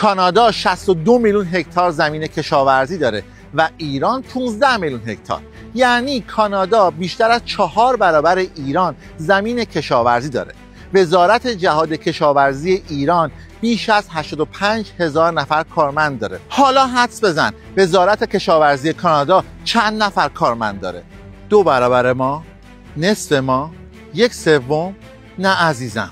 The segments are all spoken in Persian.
کانادا 62 میلیون هکتار زمین کشاورزی داره و ایران 15 میلیون هکتار. یعنی کانادا بیشتر از 4 برابر ایران زمین کشاورزی داره. وزارت جهاد کشاورزی ایران بیش از 85,000 نفر کارمند داره. حالا حدس بزن وزارت کشاورزی کانادا چند نفر کارمند داره؟ 2 برابر ما؟ نصف ما؟ 1/3؟ نه عزیزم،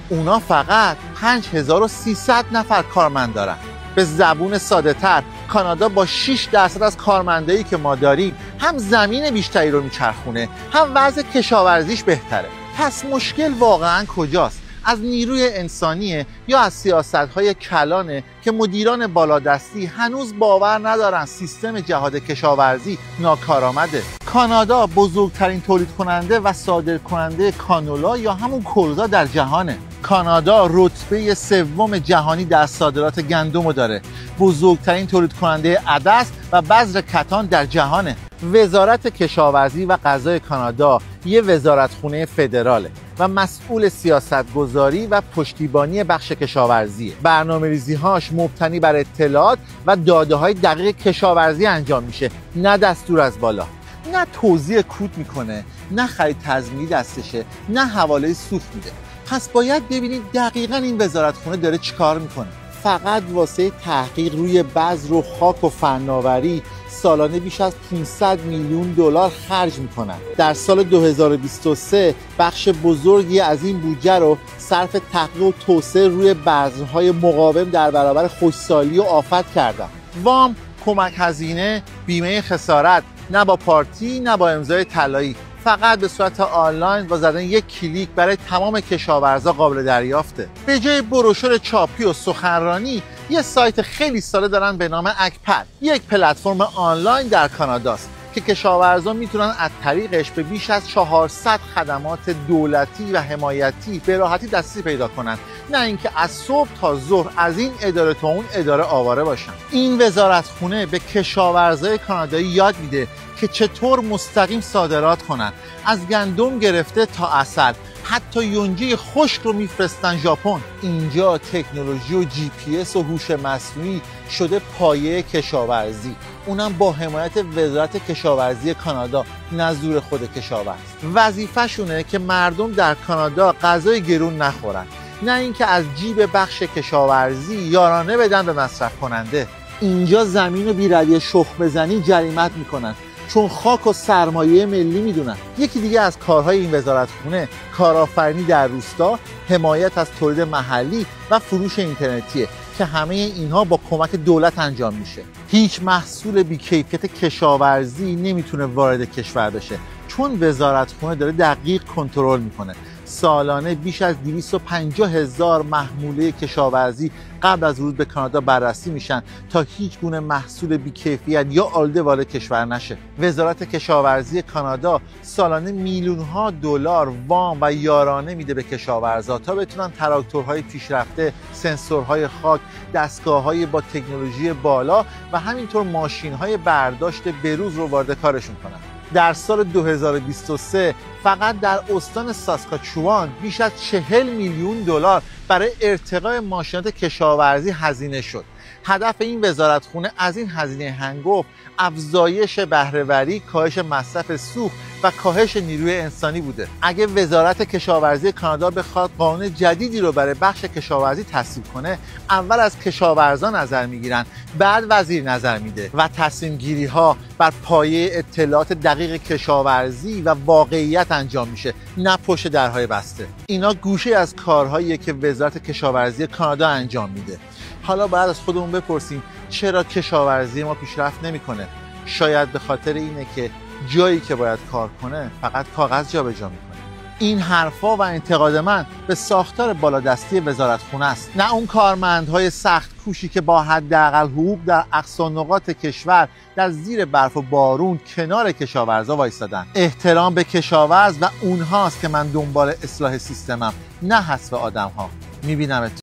اونا فقط 5300 نفر کارمند دارن. به زبون ساده تر، کانادا با 6% از کارمندایی که ما داریم هم زمین بیشتری رو میچرخونه، هم وضع کشاورزیش بهتره. پس مشکل واقعا کجاست؟ از نیروی انسانیه یا از سیاست‌های کلانه که مدیران بالادستی هنوز باور ندارن سیستم جهاد کشاورزی ناکارآمده؟ کانادا بزرگترین تولید کننده و صادر کننده کانولا یا همون کلزا در جهانه. کانادا رتبه 3 جهانی در صادرات گندم داره. بزرگترین تولید کننده عدس و بذر کتان در جهانه. وزارت کشاورزی و غذای کانادا یه وزارتخونه فدراله و مسئول سیاستگذاری و پشتیبانی بخش کشاورزیه. برنامه‌ریزی‌هاش مبتنی بر اطلاعات و داده‌های دقیق کشاورزی انجام میشه، نه دستور از بالا. نه توزیع کود میکنه، نه خرید تضمینی دستشه، نه حواله سوخت میده. پس باید ببینید دقیقاً این وزارتخونه داره چیکار میکنه. فقط واسه تحقیق روی بذر و خاک و فناوری سالانه بیش از 500 میلیون دلار خرج میکنن. در سال 2023 بخش بزرگی از این بودجه رو صرف تحقیق و توسعه روی بذرهای مقاوم در برابر خشکسالی و آفت کردن. وام، کمک هزینه، بیمه خسارت، نه با پارتی نه با امضای طلایی، فقط به صورت آنلاین با زدن یک کلیک برای تمام کشاورزا قابل دریافته. به جای بروشور چاپی و سخنرانی، یه سایت خیلی ساده دارن به نام اگپد. یک پلتفرم آنلاین در کاناداست که کشاورزا میتونن از طریقش به بیش از 400 خدمات دولتی و حمایتی به راحتی دسترسی پیدا کنن، نه اینکه از صبح تا ظهر از این اداره تا اون اداره آواره باشن. این وزارتخونه به کشاورزای کانادایی یاد میده که چطور مستقیم صادرات کنن. از گندم گرفته تا عسل، حتی یونجه خشک رو میفرستن ژاپن. اینجا تکنولوژی و GPS و هوش مصنوعی شده پایه کشاورزی، اونم با حمایت وزارت کشاورزی کانادا، نه زور خود کشاورز. وظیفه‌شونه که مردم در کانادا غذای گرون نخورن، نه اینکه از جیب بخش کشاورزی یارانه بدن به مصرف کننده. اینجا زمین رو بی‌رویه شخم بزنی جریمت میکنن، چون خاک و سرمایه ملی میدونن. یکی دیگه از کارهای این وزارتخونه کارآفرینی در روستا، حمایت از تولید محلی و فروش اینترنتیه که همه اینها با کمک دولت انجام میشه. هیچ محصول بی‌کیفیت کشاورزی نمیتونه وارد کشور بشه، چون وزارتخونه داره دقیق کنترل میکنه. سالانه بیش از 250,000 محموله کشاورزی قبل از ورود به کانادا بررسی میشن تا هیچ گونه محصول بی‌کیفیت یا آلوده وارد کشور نشه. وزارت کشاورزی کانادا سالانه میلیون‌ها دلار وام و یارانه میده به کشاورزا تا بتونن تراکتورهای پیشرفته، سنسورهای خاک، دستگاه‌های با تکنولوژی بالا و همینطور ماشین‌های برداشت بروز رو وارد کارشون کنن. در سال 2023 فقط در استان ساسکاچوان بیش از 40 میلیون دلار برای ارتقای ماشینات کشاورزی هزینه شد. هدف این وزارتخونه از این هزینه هنگفت افزایش بهره‌وری، کاهش مصرف سوخت و کاهش نیروی انسانی بوده. اگه وزارت کشاورزی کانادا بخواد قانون جدیدی رو برای بخش کشاورزی تصویب کنه، اول از کشاورزان نظر میگیرن، بعد وزیر نظر میده و تصمیم گیری ها بر پایه اطلاعات دقیق کشاورزی و واقعیت انجام میشه، نه پشت درهای بسته. اینا گوشه از کارهاییه که وزارت کشاورزی کانادا انجام میده. حالا باید از خودمون بپرسیم چرا کشاورزی ما پیشرفت نمیکنه؟ شاید به خاطر اینه که جایی که باید کار کنه فقط کاغذ جابجا میکنه. این حرفا و انتقاد من به ساختار بالادستی وزارتخونه است، نه اون کارمندهای سخت کوشی که با حداقل حقوق در اقصا نقاط کشور در زیر برف و بارون کنار کشاورزا وایسادن. احترام به کشاورز و اونهاست که من دنبال اصلاح سیستمم، نه حذف آدم‌ها. میبینمت.